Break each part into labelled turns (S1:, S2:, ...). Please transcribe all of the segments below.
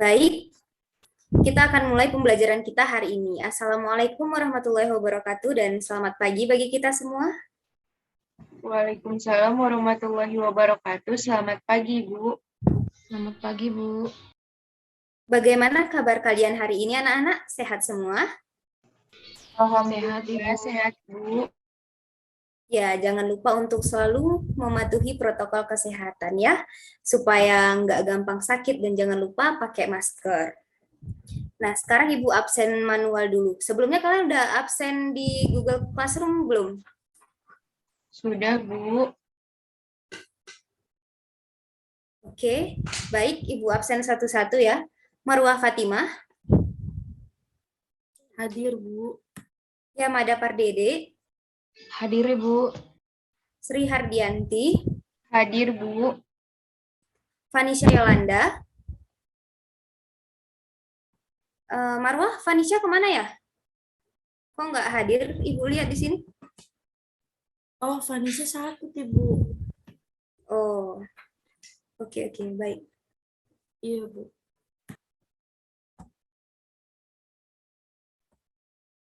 S1: Baik, kita akan mulai pembelajaran kita hari ini. Assalamualaikum warahmatullahi wabarakatuh dan selamat pagi bagi kita semua.
S2: Waalaikumsalam warahmatullahi wabarakatuh. Selamat pagi, Bu.
S3: Selamat pagi, Bu.
S1: Bagaimana kabar kalian hari ini anak-anak? Sehat semua?
S2: Alhamdulillah
S3: Ibu.
S2: sehat, Bu.
S1: Ya, jangan lupa untuk selalu mematuhi protokol kesehatan ya, supaya nggak gampang sakit dan jangan lupa pakai masker. Nah, sekarang Ibu absen manual dulu. Sebelumnya kalian udah absen di Google Classroom belum?
S2: Sudah, Bu.
S1: Oke, baik. Ibu absen satu-satu ya. Marwah Fatimah.
S3: Hadir, Bu.
S1: Yamada Pardede.
S3: Hadir, Bu.
S1: Sri Hardianti.
S2: Hadir, Bu.
S1: Vanisha Yolanda. Marwah, Vanisha kemana ya? Kok nggak hadir? Ibu lihat di sini.
S4: Oh, Vanisha sakit, Ibu.
S1: Oh, oke, baik.
S4: Iya, Bu.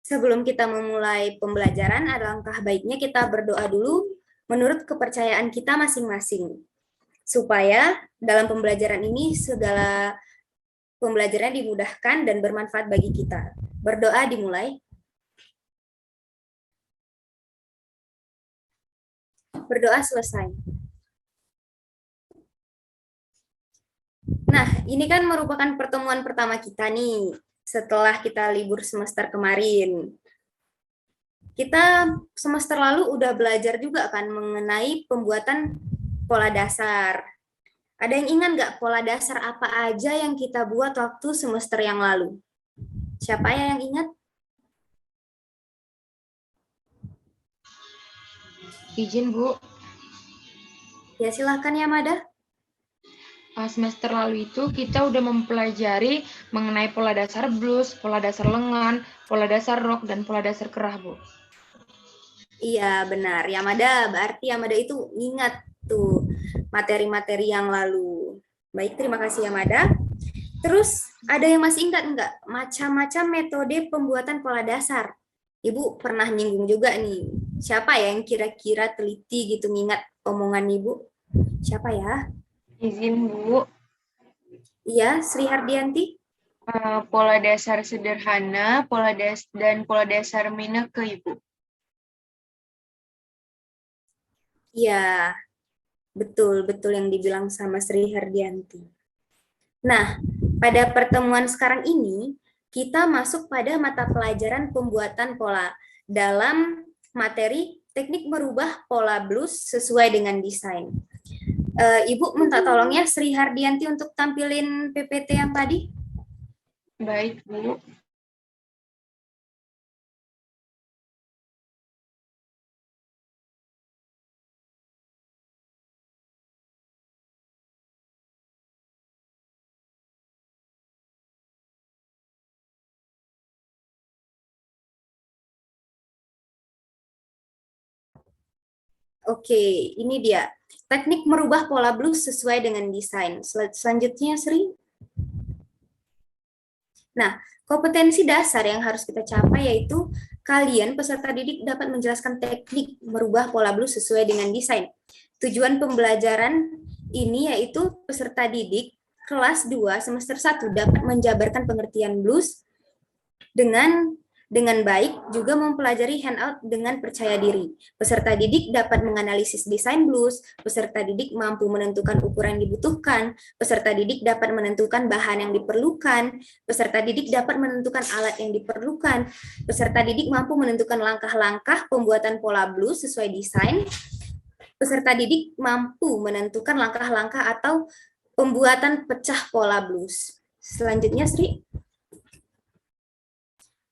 S1: Sebelum kita memulai pembelajaran, alangkah baiknya kita berdoa dulu menurut kepercayaan kita masing-masing. Supaya dalam pembelajaran ini segala pembelajaran dimudahkan dan bermanfaat bagi kita. Berdoa dimulai. Berdoa selesai. Nah, ini kan merupakan pertemuan pertama kita nih, setelah kita libur semester kemarin. Kita semester lalu udah belajar juga kan mengenai pembuatan pola dasar. Ada yang ingat nggak pola dasar apa aja yang kita buat waktu semester yang lalu? Siapa ya yang ingat?
S3: Izin, Bu.
S1: Ya silahkan ya Mada.
S3: Semester lalu itu kita udah mempelajari mengenai pola dasar blues, pola dasar lengan, pola dasar rok, dan pola dasar kerah, Bu.
S1: Iya benar, Yamada. Berarti Yamada itu ingat tuh materi-materi yang lalu. Baik, terima kasih Yamada. Terus ada yang masih ingat enggak? Macam-macam metode pembuatan pola dasar. Ibu pernah nyinggung juga nih. Siapa ya yang kira-kira teliti gitu ngingat omongan Ibu? Siapa ya?
S2: Izin, Bu.
S1: Iya, Sri Hardianti.
S2: Pola dasar sederhana, dan pola dasar Mineke, Ibu.
S1: Iya, betul yang dibilang sama Sri Hardianti. Nah, pada pertemuan sekarang ini, kita masuk pada mata pelajaran pembuatan pola dalam materi teknik merubah pola blues sesuai dengan desain. Ibu minta tolong ya Sri Hardianti untuk tampilin PPT yang tadi.
S2: Baik, Bu.
S1: Oke, ini dia. Teknik merubah pola blues sesuai dengan desain. Selanjutnya, Sri. Nah, kompetensi dasar yang harus kita capai yaitu kalian peserta didik dapat menjelaskan teknik merubah pola blues sesuai dengan desain. Tujuan pembelajaran ini yaitu peserta didik kelas 2 semester 1 dapat menjabarkan pengertian blues dengan baik, juga mempelajari handout dengan percaya diri. Peserta didik dapat menganalisis desain blues, peserta didik mampu menentukan ukuran yang dibutuhkan, peserta didik dapat menentukan bahan yang diperlukan, peserta didik dapat menentukan alat yang diperlukan, peserta didik mampu menentukan langkah-langkah pembuatan pola blues sesuai desain, peserta didik mampu menentukan langkah-langkah atau pembuatan pecah pola blues. Selanjutnya, Sri.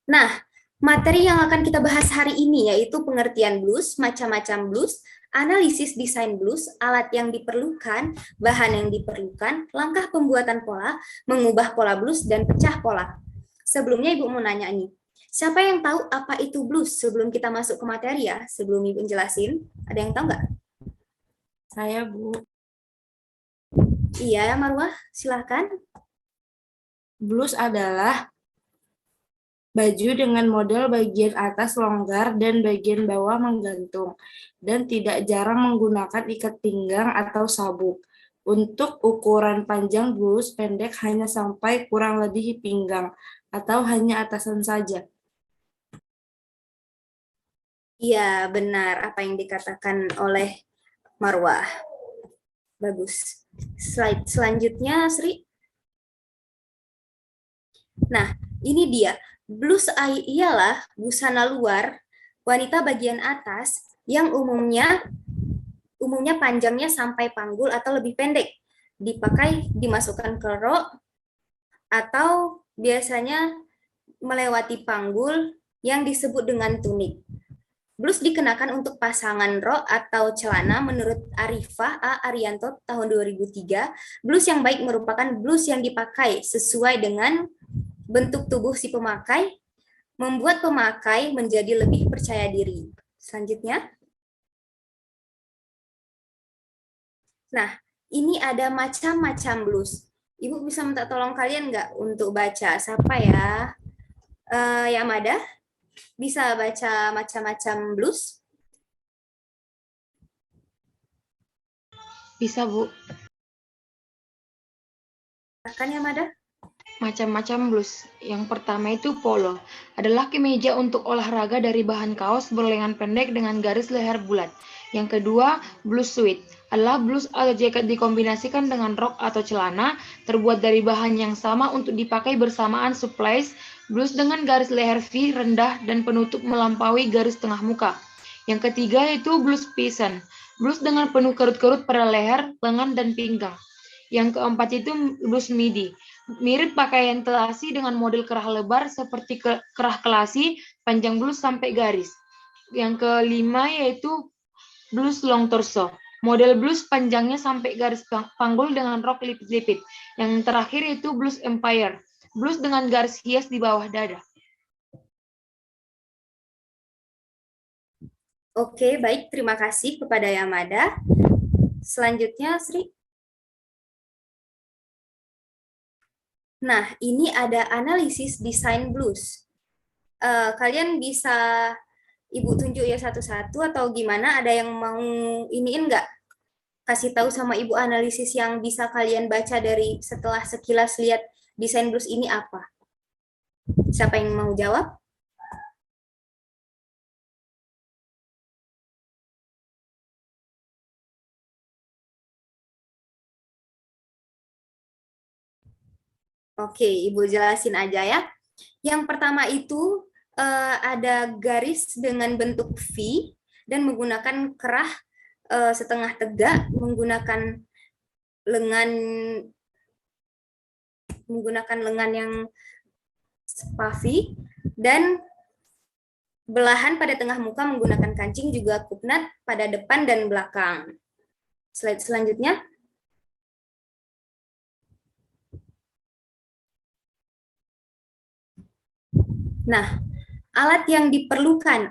S1: Nah, materi yang akan kita bahas hari ini yaitu pengertian blues, macam-macam blues, analisis desain blues, alat yang diperlukan, bahan yang diperlukan, langkah pembuatan pola, mengubah pola blues, dan pecah pola. Sebelumnya Ibu mau nanya nih, siapa yang tahu apa itu blues sebelum kita masuk ke materi ya? Sebelum Ibu jelasin, ada yang tahu nggak?
S4: Saya, Bu.
S1: Iya, Marwah, silahkan.
S4: Blus adalah baju dengan model bagian atas longgar dan bagian bawah menggantung, dan tidak jarang menggunakan ikat pinggang atau sabuk. Untuk ukuran panjang blus pendek hanya sampai kurang lebih pinggang, atau hanya atasan saja.
S1: Iya, benar apa yang dikatakan oleh Marwah. Bagus. Slide selanjutnya, Sri. Nah, ini dia. Blus ialah busana luar wanita bagian atas yang umumnya panjangnya sampai panggul atau lebih pendek. Dipakai dimasukkan ke rok atau biasanya melewati panggul yang disebut dengan tunik. Blus dikenakan untuk pasangan rok atau celana menurut Arifah A. Arianto tahun 2003. Blus yang baik merupakan blus yang dipakai sesuai dengan bentuk tubuh si pemakai, membuat pemakai menjadi lebih percaya diri. Selanjutnya. Nah, ini ada macam-macam blus. Ibu bisa minta tolong kalian nggak untuk baca? Siapa ya? Yamada? Bisa baca macam-macam blus?
S3: Bisa, Bu.
S1: Silakan Yamada.
S3: Macam-macam blus. Yang pertama itu polo. Adalah kemeja untuk olahraga dari bahan kaos berlengan pendek dengan garis leher bulat. Yang kedua, blus suit. Adalah blus atau jaket dikombinasikan dengan rok atau celana, terbuat dari bahan yang sama untuk dipakai bersamaan supplies. Blus dengan garis leher V rendah dan penutup melampaui garis tengah muka. Yang ketiga yaitu blus peasant. Blus dengan penuh kerut-kerut pada leher, lengan, dan pinggang. Yang keempat itu blus midi. Mirip pakaian kelasi dengan model kerah lebar seperti kerah kelasi, panjang blus sampai garis. Yang kelima yaitu blus long torso. Model blus panjangnya sampai garis panggul dengan rok lipit-lipit. Yang terakhir yaitu blus empire. Blus dengan garis hias di bawah dada.
S1: Oke, baik. Terima kasih kepada Yamada. Selanjutnya, Sri. Nah, ini ada analisis desain blus. Kalian bisa Ibu tunjuk ya satu-satu atau gimana? Ada yang mau iniin nggak? Kasih tahu sama Ibu analisis yang bisa kalian baca dari setelah sekilas lihat desain blus ini apa? Siapa yang mau jawab? Oke, Ibu jelasin aja ya. Yang pertama itu ada garis dengan bentuk V dan menggunakan kerah setengah tegak, menggunakan lengan yang spavi, dan belahan pada tengah muka menggunakan kancing, juga kupnat pada depan dan belakang. Slide selanjutnya. Nah, alat yang diperlukan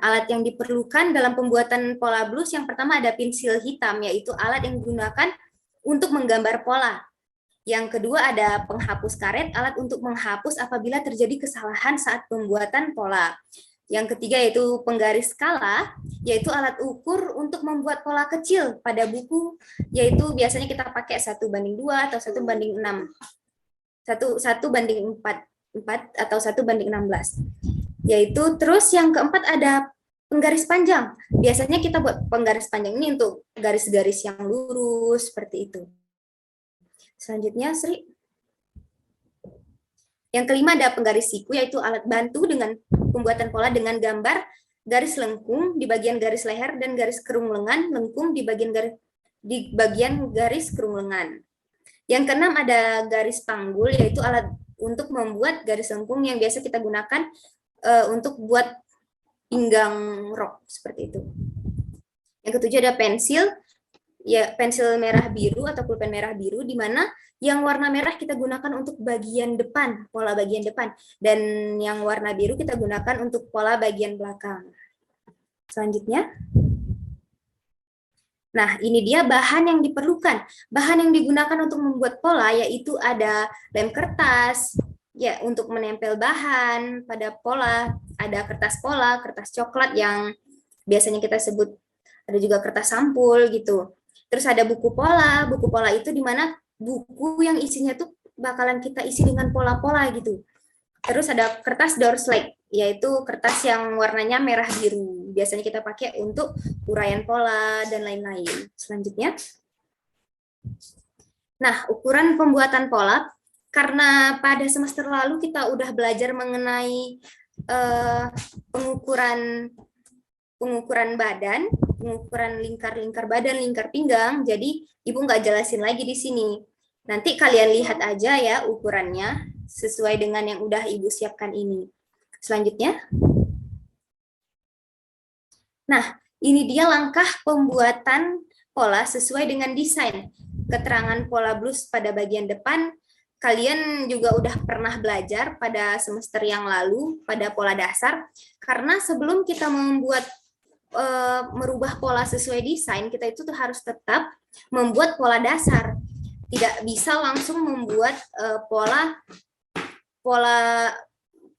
S1: dalam pembuatan pola blus yang pertama ada pensil hitam, yaitu alat yang digunakan untuk menggambar pola. Yang kedua ada penghapus karet, alat untuk menghapus apabila terjadi kesalahan saat pembuatan pola. Yang ketiga yaitu penggaris skala, yaitu alat ukur untuk membuat pola kecil pada buku, yaitu biasanya kita pakai 1:2 atau 1:6. 1:4 atau 1:16. Yaitu terus yang keempat ada penggaris panjang. Biasanya kita buat penggaris panjang ini untuk garis-garis yang lurus seperti itu. Selanjutnya, Sri. Yang kelima ada penggaris siku, yaitu alat bantu dengan pembuatan pola dengan gambar garis lengkung di bagian garis leher dan garis kerung lengan, lengkung di bagian garis kerung lengan. Yang keenam ada garis panggul, yaitu alat untuk membuat garis lengkung yang biasa kita gunakan untuk buat pinggang rok seperti itu. Yang ketujuh ada pensil, ya pensil merah biru atau pulpen merah biru, di mana yang warna merah kita gunakan untuk bagian depan, pola bagian depan, dan yang warna biru kita gunakan untuk pola bagian belakang. Selanjutnya. Nah, ini dia bahan yang diperlukan. Bahan yang digunakan untuk membuat pola yaitu ada lem kertas, Ya, untuk menempel bahan pada pola, ada kertas pola, kertas coklat yang biasanya kita sebut, ada juga kertas sampul gitu. Terus ada buku pola itu di mana buku yang isinya tuh bakalan kita isi dengan pola-pola gitu. Terus ada kertas door slide, yaitu kertas yang warnanya merah biru. Biasanya kita pakai untuk uraian pola dan lain-lain. Selanjutnya. Nah, ukuran pembuatan pola, karena pada semester lalu kita udah belajar mengenai pengukuran badan, pengukuran lingkar badan, lingkar pinggang, jadi Ibu nggak jelasin lagi di sini. Nanti kalian lihat aja ya ukurannya sesuai dengan yang udah Ibu siapkan ini. Selanjutnya. Nah, ini dia langkah pembuatan pola sesuai dengan desain. Keterangan pola blus pada bagian depan, kalian juga udah pernah belajar pada semester yang lalu pada pola dasar, karena sebelum kita merubah pola sesuai desain, kita itu harus tetap membuat pola dasar. Tidak bisa langsung membuat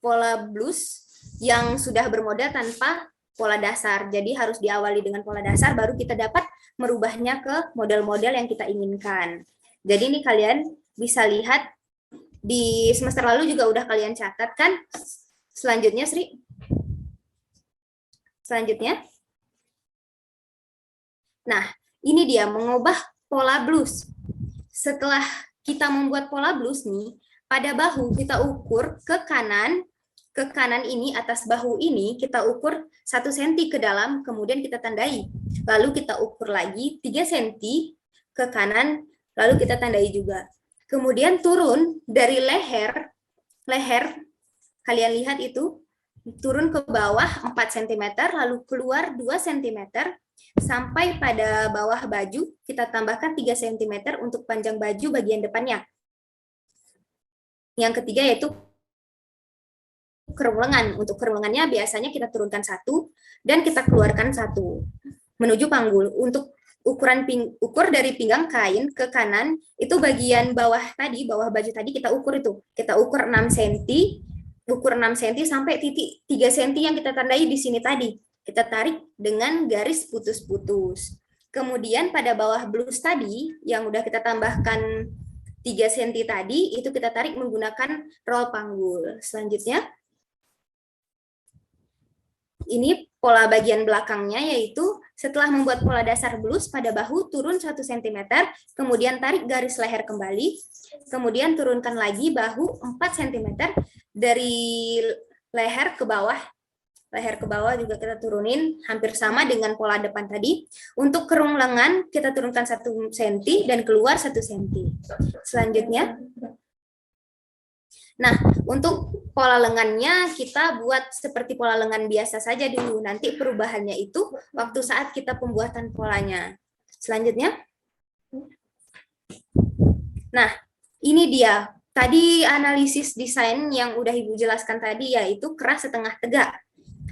S1: pola blus yang sudah bermodal tanpa pola dasar. Jadi harus diawali dengan pola dasar, baru kita dapat merubahnya ke model-model yang kita inginkan. Jadi ini kalian bisa lihat di semester lalu juga udah kalian catat kan? Selanjutnya, Sri. Selanjutnya. Nah, ini dia mengubah pola blus. Setelah kita membuat pola blus nih, pada bahu kita ukur ke kanan ini, atas bahu ini, kita ukur 1 cm ke dalam, kemudian kita tandai. Lalu kita ukur lagi 3 cm ke kanan, lalu kita tandai juga. Kemudian turun dari leher, kalian lihat itu, turun ke bawah 4 cm, lalu keluar 2 cm, sampai pada bawah baju, kita tambahkan 3 cm untuk panjang baju bagian depannya. Yang ketiga yaitu kerung lengan. Untuk kerung lengannya biasanya kita turunkan 1 dan kita keluarkan 1 menuju panggul. Untuk ukur dari pinggang kain ke kanan, itu bagian bawah tadi, bawah baju tadi kita ukur itu. Kita ukur 6 cm, ukur 6 cm sampai titik 3 cm yang kita tandai di sini tadi. Kita tarik dengan garis putus-putus. Kemudian pada bawah blus tadi yang udah kita tambahkan 3 cm tadi, itu kita tarik menggunakan roll panggul. Selanjutnya, ini pola bagian belakangnya, yaitu setelah membuat pola dasar blus pada bahu, turun 1 cm, kemudian tarik garis leher kembali, kemudian turunkan lagi bahu 4 cm, dari leher ke bawah. Leher ke bawah juga kita turunin, hampir sama dengan pola depan tadi. Untuk kerung lengan, kita turunkan 1 cm dan keluar 1 cm. Selanjutnya, nah, untuk pola lengannya kita buat seperti pola lengan biasa saja dulu. Nanti perubahannya itu waktu saat kita pembuatan polanya. Selanjutnya. Nah, ini dia. Tadi analisis desain yang udah Ibu jelaskan tadi, yaitu keras setengah tegak.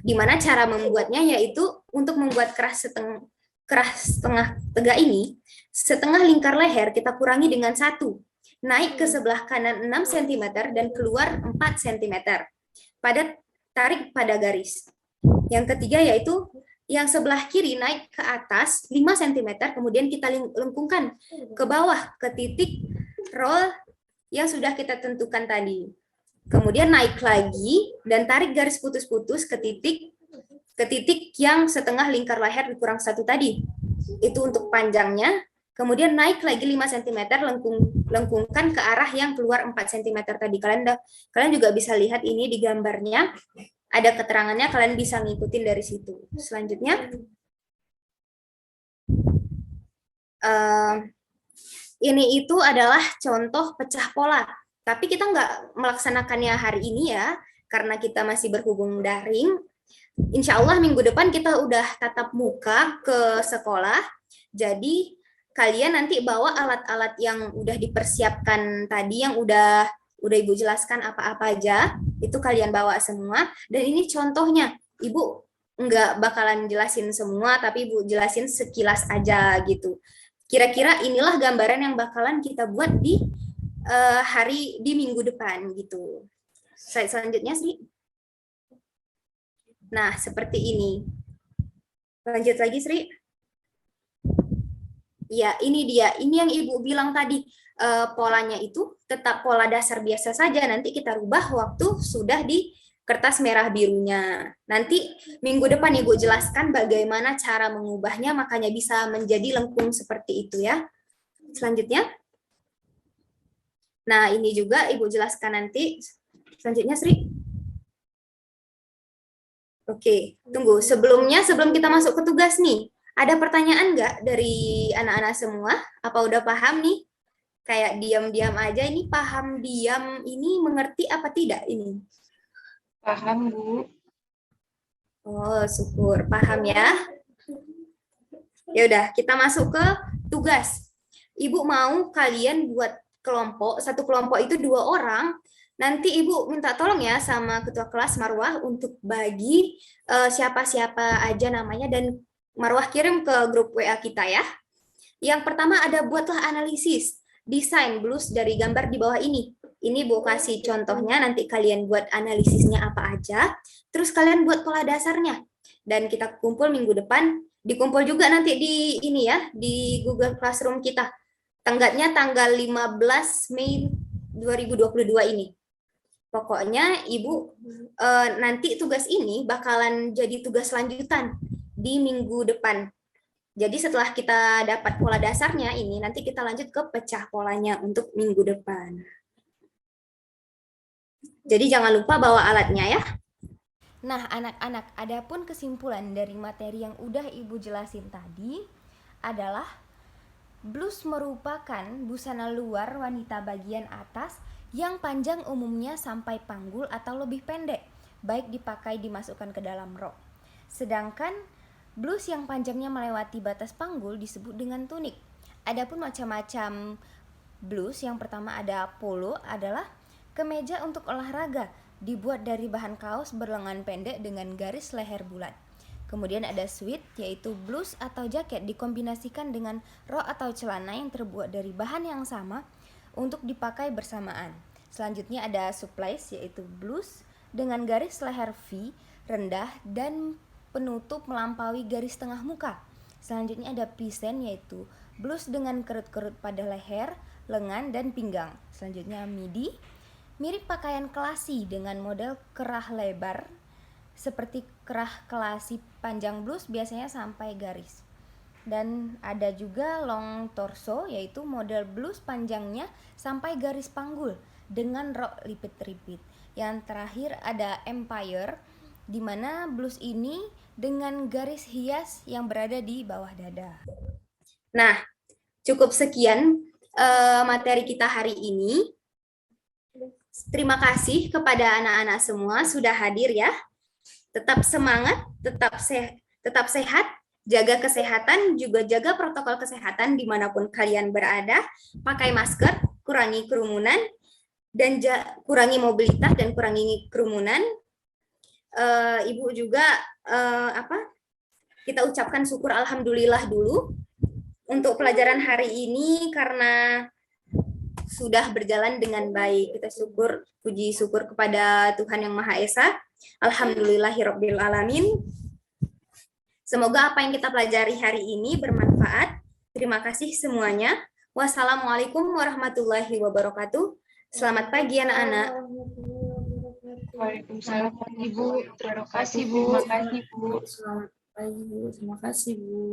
S1: Di mana cara membuatnya yaitu untuk membuat keras setengah tegak ini, setengah lingkar leher kita kurangi dengan 1. Naik ke sebelah kanan 6 cm dan keluar 4 cm. Tarik pada garis. Yang ketiga yaitu yang sebelah kiri naik ke atas 5 cm, kemudian kita lengkungkan ke bawah ke titik roll yang sudah kita tentukan tadi. Kemudian naik lagi dan tarik garis putus-putus ke titik yang setengah lingkar leher dikurang 1 tadi. Itu untuk panjangnya. Kemudian naik lagi 5 cm, lengkungkan ke arah yang keluar 4 cm tadi. Kalian juga bisa lihat ini di gambarnya. Ada keterangannya, kalian bisa ngikutin dari situ. Selanjutnya. Ini itu adalah contoh pecah pola. Tapi kita nggak melaksanakannya hari ini ya, karena kita masih berhubung daring. Insya Allah minggu depan kita udah tatap muka ke sekolah. Jadi kalian nanti bawa alat-alat yang udah dipersiapkan tadi, yang udah Ibu jelaskan apa-apa aja, itu kalian bawa semua. Dan ini contohnya, Ibu nggak bakalan jelasin semua, tapi Ibu jelasin sekilas aja gitu. Kira-kira inilah gambaran yang bakalan kita buat di minggu depan gitu. Slide selanjutnya, Sri. Nah, seperti ini. Lanjut lagi, Sri. Ya, ini dia. Ini yang Ibu bilang tadi. Polanya itu tetap pola dasar biasa saja. Nanti kita rubah waktu sudah di kertas merah birunya. Nanti minggu depan Ibu jelaskan bagaimana cara mengubahnya, makanya bisa menjadi lengkung seperti itu ya. Selanjutnya. Nah, ini juga Ibu jelaskan nanti. Selanjutnya, Sri. Oke, tunggu. Sebelum kita masuk ke tugas nih, ada pertanyaan nggak dari anak-anak semua? Apa udah paham nih? Kayak diam-diam aja, ini paham diam, ini mengerti apa tidak ini?
S2: Paham, Bu.
S1: Oh, syukur. Paham ya? Ya udah, kita masuk ke tugas. Ibu mau kalian buat kelompok, satu kelompok itu 2 orang. Nanti Ibu minta tolong ya sama ketua kelas Marwah untuk bagi siapa-siapa aja namanya dan Marwah kirim ke grup WA kita ya. Yang pertama ada buatlah analisis desain blues dari gambar di bawah ini. Ini Bu kasih contohnya, nanti kalian buat analisisnya apa aja, terus kalian buat pola dasarnya. Dan kita kumpul minggu depan, dikumpul juga nanti di ini ya, di Google Classroom kita. Tanggalnya tanggal 15 Mei 2022 ini. Pokoknya Ibu nanti tugas ini bakalan jadi tugas lanjutan di minggu depan. Jadi setelah kita dapat pola dasarnya ini, nanti kita lanjut ke pecah polanya untuk minggu depan. Jadi jangan lupa bawa alatnya ya. Nah, anak-anak, adapun kesimpulan dari materi yang udah Ibu jelasin tadi adalah blus merupakan busana luar wanita bagian atas yang panjang umumnya sampai panggul atau lebih pendek, baik dipakai dimasukkan ke dalam rok. Sedangkan blus yang panjangnya melewati batas panggul disebut dengan tunik. Adapun macam-macam blus, yang pertama ada polo, adalah kemeja untuk olahraga, dibuat dari bahan kaos berlengan pendek dengan garis leher bulat. Kemudian ada sweat, yaitu blus atau jaket dikombinasikan dengan rok atau celana yang terbuat dari bahan yang sama untuk dipakai bersamaan. Selanjutnya ada supplies, yaitu blus dengan garis leher V rendah dan penutup melampaui garis tengah muka. Selanjutnya ada pisen, yaitu blus dengan kerut-kerut pada leher, lengan, dan pinggang. Selanjutnya midi, mirip pakaian kelasi dengan model kerah lebar, seperti kerah kelasi panjang blus biasanya sampai garis. Dan ada juga long torso, yaitu model blus panjangnya sampai garis panggul dengan rok lipit-lipit. Yang terakhir ada empire, di mana blus ini dengan garis hias yang berada di bawah dada. Nah, cukup sekian materi kita hari ini. Terima kasih kepada anak-anak semua sudah hadir ya. Tetap semangat, tetap sehat, jaga kesehatan, juga jaga protokol kesehatan dimanapun kalian berada. Pakai masker, kurangi kerumunan, dan kurangi mobilitas dan kurangi kerumunan. Ibu juga kita ucapkan syukur alhamdulillah dulu untuk pelajaran hari ini karena sudah berjalan dengan baik. Kita puji syukur kepada Tuhan Yang Maha Esa. Alhamdulillahirabbil alamin. Semoga apa yang kita pelajari hari ini bermanfaat. Terima kasih semuanya. Wassalamualaikum warahmatullahi wabarakatuh. Selamat pagi anak-anak.
S2: Waalaikumsalam,
S3: Ibu, terima kasih, Bu.
S2: Terima kasih, Bu.
S4: Selamat pagi, Bu. Terima kasih, Bu.